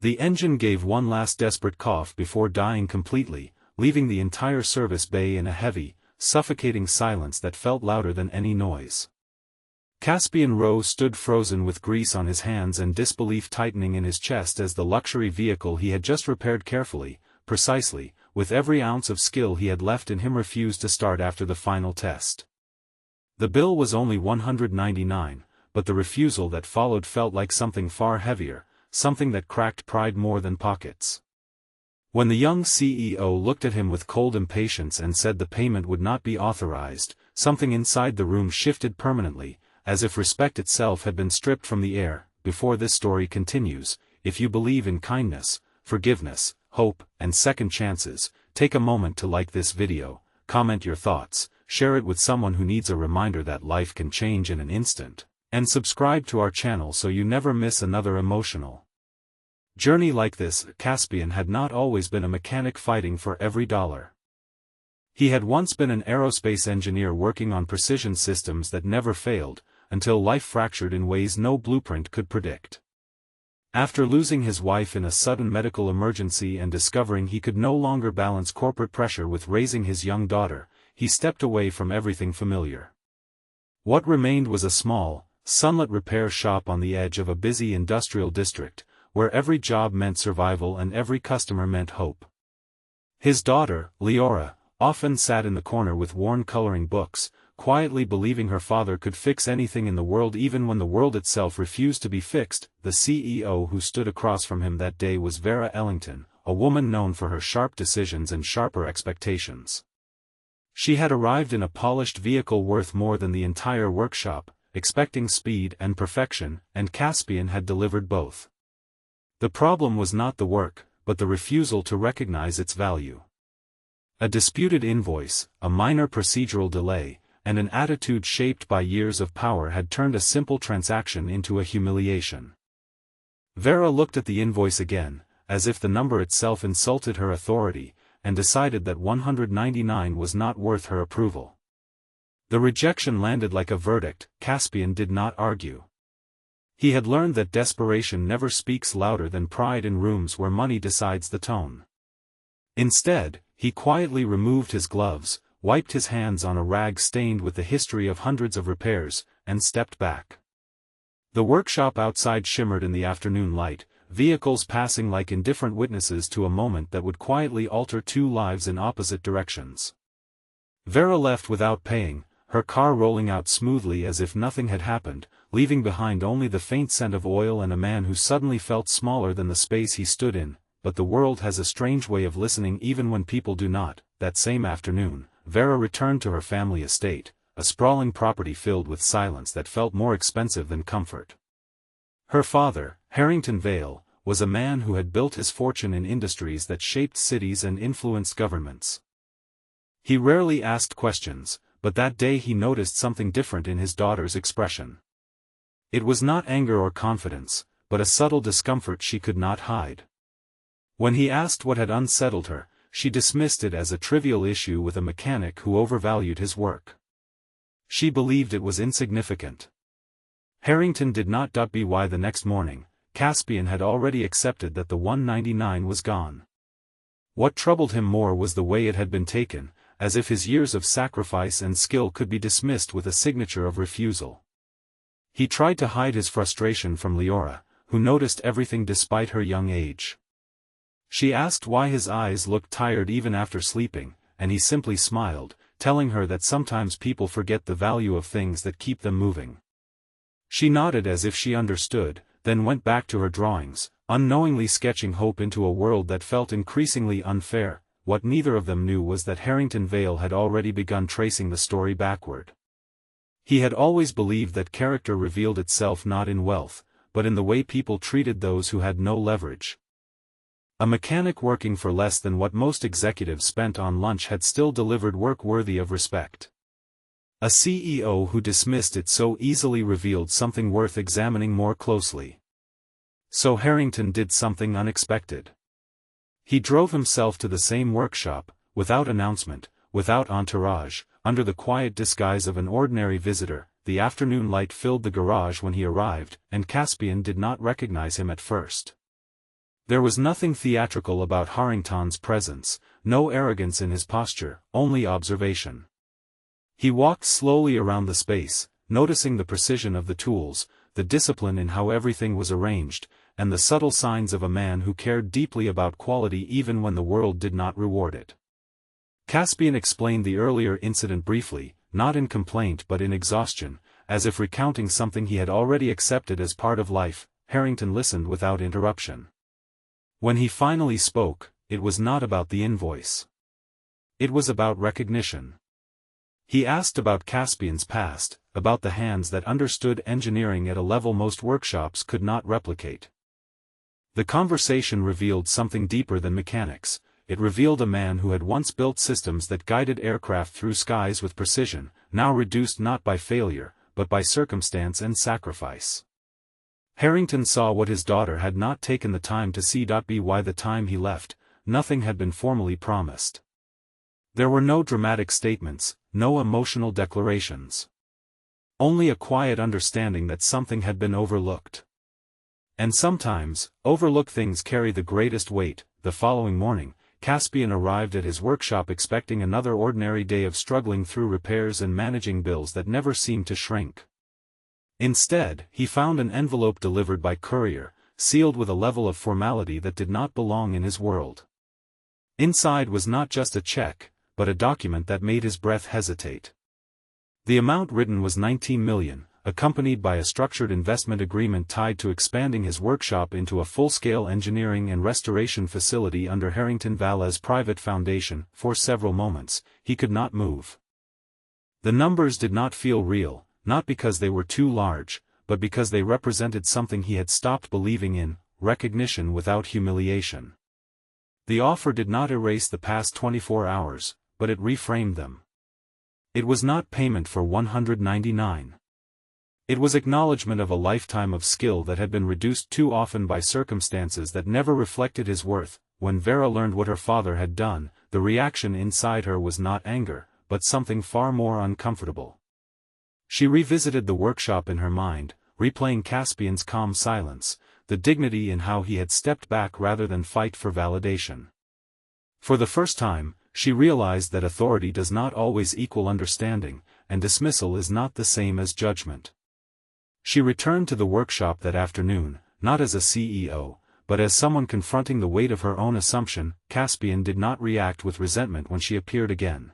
The engine gave one last desperate cough before dying completely, leaving the entire service bay in a heavy, suffocating silence that felt louder than any noise. Caspian Rowe stood frozen with grease on his hands and disbelief tightening in his chest as the luxury vehicle he had just repaired carefully, precisely, with every ounce of skill he had left in him refused to start after the final test. The bill was only $199, but the refusal that followed felt like something far heavier, something that cracked pride more than pockets. When the young CEO looked at him with cold impatience and said the payment would not be authorized, something inside the room shifted permanently, as if respect itself had been stripped from the air. Before this story continues, if you believe in kindness, forgiveness, hope, and second chances, take a moment to like this video, comment your thoughts, share it with someone who needs a reminder that life can change in an instant, and subscribe to our channel so you never miss another emotional journey like this. Caspian had not always been a mechanic fighting for every dollar. He had once been an aerospace engineer working on precision systems that never failed, until life fractured in ways no blueprint could predict. After losing his wife in a sudden medical emergency and discovering he could no longer balance corporate pressure with raising his young daughter, he stepped away from everything familiar. What remained was a small, sunlit repair shop on the edge of a busy industrial district, where every job meant survival and every customer meant hope. His daughter, Leora, often sat in the corner with worn coloring books, quietly believing her father could fix anything in the world even when the world itself refused to be fixed. The CEO who stood across from him that day was Vera Ellington, a woman known for her sharp decisions and sharper expectations. She had arrived in a polished vehicle worth more than the entire workshop, expecting speed and perfection, and Caspian had delivered both. The problem was not the work, but the refusal to recognize its value. A disputed invoice, a minor procedural delay, and an attitude shaped by years of power had turned a simple transaction into a humiliation. Vera looked at the invoice again, as if the number itself insulted her authority, and decided that $199 was not worth her approval. The rejection landed like a verdict. Caspian did not argue. He had learned that desperation never speaks louder than pride in rooms where money decides the tone. Instead, he quietly removed his gloves, wiped his hands on a rag stained with the history of hundreds of repairs, and stepped back. The workshop outside shimmered in the afternoon light, vehicles passing like indifferent witnesses to a moment that would quietly alter two lives in opposite directions. Vera left without paying, her car rolling out smoothly as if nothing had happened, leaving behind only the faint scent of oil and a man who suddenly felt smaller than the space he stood in. But the world has a strange way of listening even when people do not. That same afternoon, Vera returned to her family estate, a sprawling property filled with silence that felt more expensive than comfort. Her father, Harrington Vale, was a man who had built his fortune in industries that shaped cities and influenced governments. He rarely asked questions, but that day he noticed something different in his daughter's expression. It was not anger or confidence, but a subtle discomfort she could not hide. When he asked what had unsettled her, she dismissed it as a trivial issue with a mechanic who overvalued his work. She believed it was insignificant. Harrington did not .by the next morning. Caspian had already accepted that the $199 was gone. What troubled him more was the way it had been taken, as if his years of sacrifice and skill could be dismissed with a signature of refusal. He tried to hide his frustration from Leora, who noticed everything despite her young age. She asked why his eyes looked tired even after sleeping, and he simply smiled, telling her that sometimes people forget the value of things that keep them moving. She nodded as if she understood, then went back to her drawings, unknowingly sketching hope into a world that felt increasingly unfair. What neither of them knew was that Harrington Vale had already begun tracing the story backward. He had always believed that character revealed itself not in wealth, but in the way people treated those who had no leverage. A mechanic working for less than what most executives spent on lunch had still delivered work worthy of respect. A CEO who dismissed it so easily revealed something worth examining more closely. So Harrington did something unexpected. He drove himself to the same workshop, without announcement, without entourage, under the quiet disguise of an ordinary visitor. The afternoon light filled the garage when he arrived, and Caspian did not recognize him at first. There was nothing theatrical about Harrington's presence, no arrogance in his posture, only observation. He walked slowly around the space, noticing the precision of the tools, the discipline in how everything was arranged, and the subtle signs of a man who cared deeply about quality even when the world did not reward it. Caspian explained the earlier incident briefly, not in complaint but in exhaustion, as if recounting something he had already accepted as part of life. Harrington listened without interruption. When he finally spoke, it was not about the invoice. It was about recognition. He asked about Caspian's past, about the hands that understood engineering at a level most workshops could not replicate. The conversation revealed something deeper than mechanics. It revealed a man who had once built systems that guided aircraft through skies with precision, now reduced not by failure, but by circumstance and sacrifice. Harrington saw what his daughter had not taken the time to see. By the time he left, nothing had been formally promised. There were no dramatic statements, no emotional declarations. Only a quiet understanding that something had been overlooked. And sometimes, overlooked things carry the greatest weight. The following morning, Caspian arrived at his workshop expecting another ordinary day of struggling through repairs and managing bills that never seemed to shrink. Instead, he found an envelope delivered by courier, sealed with a level of formality that did not belong in his world. Inside was not just a check, but a document that made his breath hesitate. The amount written was 19 million, accompanied by a structured investment agreement tied to expanding his workshop into a full-scale engineering and restoration facility under Harrington Valle's private foundation. For several moments, he could not move. The numbers did not feel real, not because they were too large, but because they represented something he had stopped believing in: recognition without humiliation. The offer did not erase the past 24 hours, but it reframed them. It was not payment for 199. It was acknowledgement of a lifetime of skill that had been reduced too often by circumstances that never reflected his worth. When Vera learned what her father had done, the reaction inside her was not anger, but something far more uncomfortable. She revisited the workshop in her mind, replaying Caspian's calm silence, the dignity in how he had stepped back rather than fight for validation. For the first time, she realized that authority does not always equal understanding, and dismissal is not the same as judgment. She returned to the workshop that afternoon, not as a CEO, but as someone confronting the weight of her own assumption. Caspian did not react with resentment when she appeared again.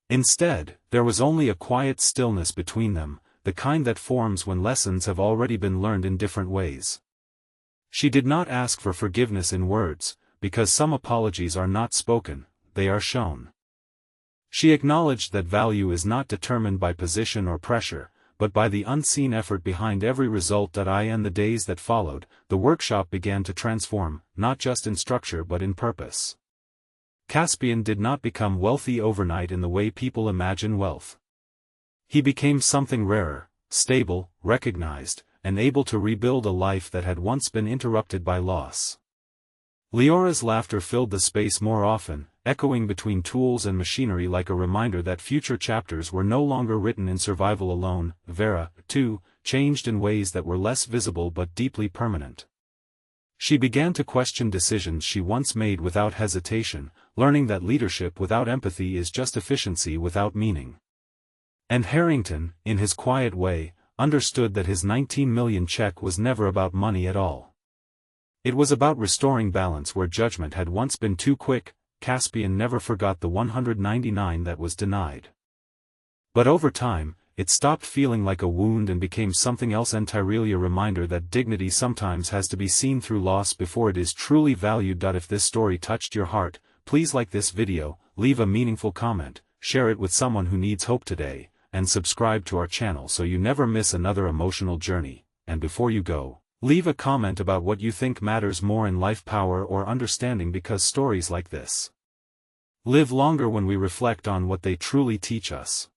Instead, there was only a quiet stillness between them, the kind that forms when lessons have already been learned in different ways. She did not ask for forgiveness in words, because some apologies are not spoken, they are shown. She acknowledged that value is not determined by position or pressure, but by the unseen effort behind every result. In the days that followed, the workshop began to transform, not just in structure but in purpose. Caspian did not become wealthy overnight in the way people imagine wealth. He became something rarer, stable, recognized, and able to rebuild a life that had once been interrupted by loss. Leora's laughter filled the space more often, echoing between tools and machinery like a reminder that future chapters were no longer written in survival alone. Vera, too, changed in ways that were less visible but deeply permanent. She began to question decisions she once made without hesitation, learning that leadership without empathy is just efficiency without meaning. And Harrington, in his quiet way, understood that his 19 million check was never about money at all. It was about restoring balance where judgment had once been too quick. Caspian never forgot the 199 that was denied. But over time, it stopped feeling like a wound and became something else entirely, a reminder that dignity sometimes has to be seen through loss before it is truly valued. If this story touched your heart, please like this video, leave a meaningful comment, share it with someone who needs hope today, and subscribe to our channel so you never miss another emotional journey. And before you go, leave a comment about what you think matters more in life: power or understanding, because stories like this live longer when we reflect on what they truly teach us.